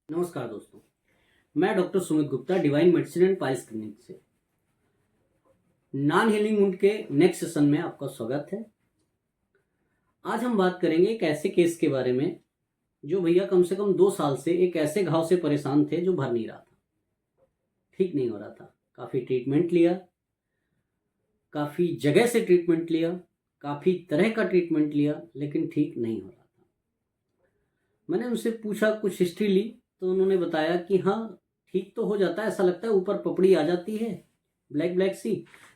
नमस्कार दोस्तों, मैं doctor Sumit Gupta divine medicine and piles clinic से नॉन हीलिंग वुंड के नेक्स्ट सेशन में आपका स्वागत है। आज हम बात करेंगे एक ऐसे केस के बारे में जो भैया कम से कम 2 साल से एक ऐसे घाव से परेशान थे जो भर नहीं रहा था, ठीक नहीं हो रहा था। काफ़ी ट्रीटमेंट लिया, काफ़ी जगह से ट्रीटमेंट लिया, काफ़ी तरह का ट्रीटमेंट लिया, लेकिन ठीक नहीं हो रहा था। मैंने उनसे पूछा, कुछ हिस्ट्री ली, तो उन्होंने बताया कि हाँ ठीक तो हो जाता है, ऐसा लगता है ऊपर पपड़ी आ जाती है ब्लैक ब्लैक सी,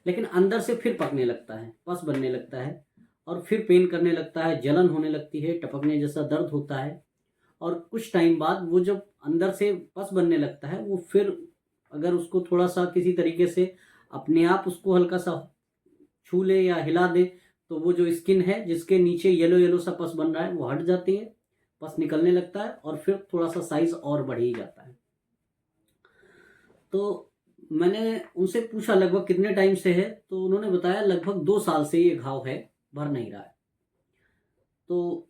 लेकिन अंदर से फिर पकने लगता है, पस बनने लगता है और फिर पेन करने लगता है, जलन होने लगती है, टपकने जैसा दर्द होता है। और कुछ टाइम बाद वो जब अंदर से पस बनने लगता है, वो फिर अगर उसको थोड़ा सा किसी तरीके से अपने आप उसको हल्का सा छू ले या हिला दे तो वो जो स्किन है जिसके नीचे येलो येलो सा पस बन रहा है वो हट जाती है, पस निकलने लगता है और फिर थोड़ा सा साइज और बढ़ ही जाता है। तो मैंने उनसे पूछा लगभग कितने टाइम से है, तो उन्होंने बताया लगभग 2 साल से ये घाव है, भर नहीं रहा है। तो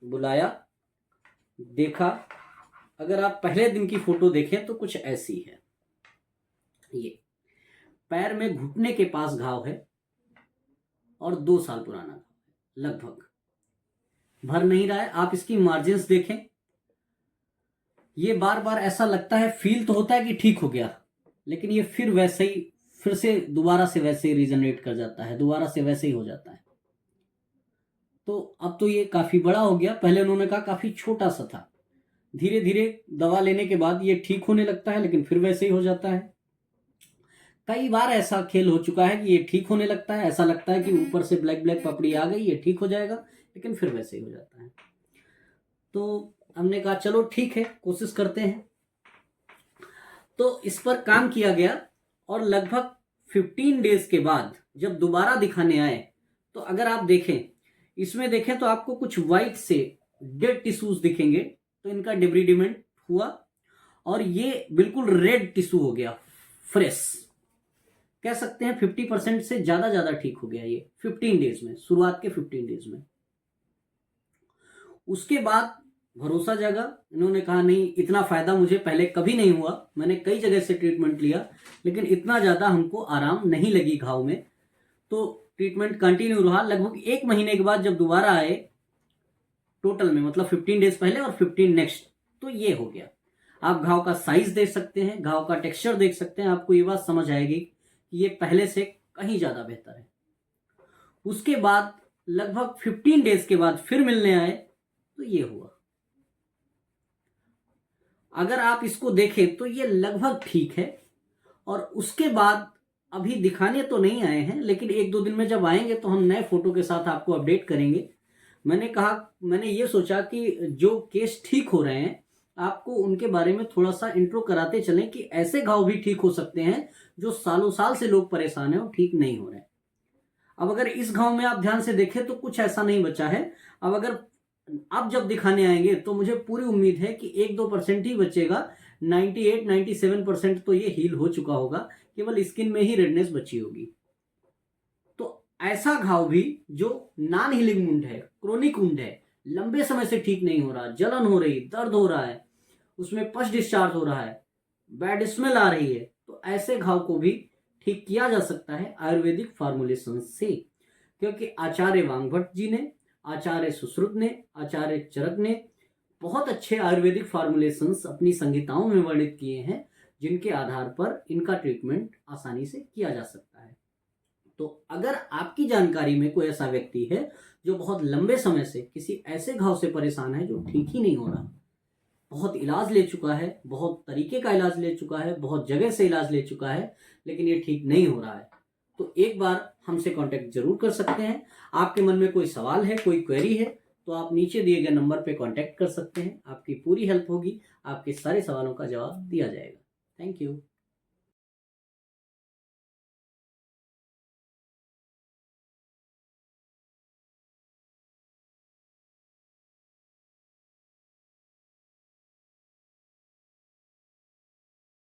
बुलाया, देखा। अगर आप पहले दिन की फोटो देखें तो कुछ ऐसी है। ये पैर में घुटने के पास घाव है और 2 साल पुराना घाव है, लगभग भर नहीं रहा है। आप इसकी मार्जिन्स देखें, ये बार बार ऐसा लगता है, फील तो होता है कि ठीक हो गया, लेकिन ये फिर वैसे ही फिर से दोबारा से वैसे ही रीजनरेट कर जाता है, दोबारा से वैसे ही हो जाता है। तो अब तो ये काफी बड़ा हो गया, पहले उन्होंने कहा काफी छोटा सा था। धीरे धीरे दवा लेने के बाद ये ठीक होने लगता है, लेकिन फिर वैसे ही हो जाता है। कई बार ऐसा खेल हो चुका है कि ये ठीक होने लगता है, ऐसा लगता है कि ऊपर से ब्लैक ब्लैक पपड़ी आ गई, ये ठीक हो जाएगा, लेकिन फिर वैसे ही हो जाता है। तो हमने कहा चलो ठीक है, कोशिश करते हैं। तो इस पर काम किया गया और लगभग 15 डेज के बाद जब दोबारा दिखाने आए, तो अगर आप देखें, इसमें देखें तो आपको कुछ वाइट से डेड टिश्यूज दिखेंगे, तो इनका डिब्रीडिमेंट हुआ और ये बिल्कुल रेड टिश्यू हो गया, फ्रेश कह सकते हैं। 50% से ज्यादा ठीक हो गया ये 15 डेज में, शुरुआत के 15 डेज में। उसके बाद भरोसा जागा, इन्होंने कहा नहीं, इतना फायदा मुझे पहले कभी नहीं हुआ, मैंने कई जगह से ट्रीटमेंट लिया, लेकिन इतना ज्यादा हमको आराम नहीं लगी घाव में। तो ट्रीटमेंट कंटिन्यू रहा। लगभग 1 महीने के बाद जब दोबारा आए, टोटल में मतलब 15 डेज पहले और 15 नेक्स्ट, तो ये हो गया। आप घाव का साइज देख सकते हैं, घाव का टेक्सचर देख सकते हैं, आपको ये बात समझ आएगी कि ये पहले से कहीं ज्यादा बेहतर है। उसके बाद लगभग 15 डेज के बाद फिर मिलने आए, तो ये हुआ। अगर आप इसको देखें तो ये लगभग ठीक है। और उसके बाद अभी दिखाने तो नहीं आए हैं, लेकिन 1-2 दिन में जब आएंगे तो हम नए फोटो के साथ आपको अपडेट करेंगे। मैंने ये सोचा कि जो केस ठीक हो रहे हैं, आपको उनके बारे में थोड़ा सा इंट्रो कराते चलें कि ऐसे घाव भी ठीक हो सकते हैं जो सालों साल से लोग परेशान हैं और ठीक नहीं हो रहे हैं। अब अगर इस घाव में आप ध्यान से देखें तो कुछ ऐसा नहीं बचा है। अब अगर आप जब दिखाने आएंगे तो मुझे पूरी उम्मीद है कि 1-2% ही बचेगा, 98-97% तो ये हील हो चुका होगा, केवल स्किन में ही रेडनेस बची होगी। तो ऐसा घाव भी जो नॉन हीलिंग वुंड है, क्रोनिक वुंड है, लंबे समय से ठीक नहीं हो रहा, जलन हो रही, दर्द हो रहा है, उसमें पस डिस्चार्ज हो रहा है, बैड स्मेल आ रही है, तो ऐसे घाव को भी ठीक किया जा सकता है आयुर्वेदिक फार्मूलेशन से। क्योंकि आचार्य वांगभट्ट जी ने, आचार्य सुश्रुत ने, आचार्य चरक ने बहुत अच्छे आयुर्वेदिक फार्मूलेशंस अपनी संहिताओं में वर्णित किए हैं, जिनके आधार पर इनका ट्रीटमेंट आसानी से किया जा सकता है। तो अगर आपकी जानकारी में कोई ऐसा व्यक्ति है जो बहुत लंबे समय से किसी ऐसे घाव से परेशान है जो ठीक ही नहीं हो रहा, बहुत इलाज ले चुका है, बहुत तरीके का इलाज ले चुका है, बहुत जगह से इलाज ले चुका है, लेकिन ये ठीक नहीं हो रहा है, तो एक बार हमसे कांटेक्ट जरूर कर सकते हैं। आपके मन में कोई सवाल है, कोई क्वेरी है, तो आप नीचे दिए गए नंबर पे कांटेक्ट कर सकते हैं। आपकी पूरी हेल्प होगी, आपके सारे सवालों का जवाब दिया जाएगा। Thank you.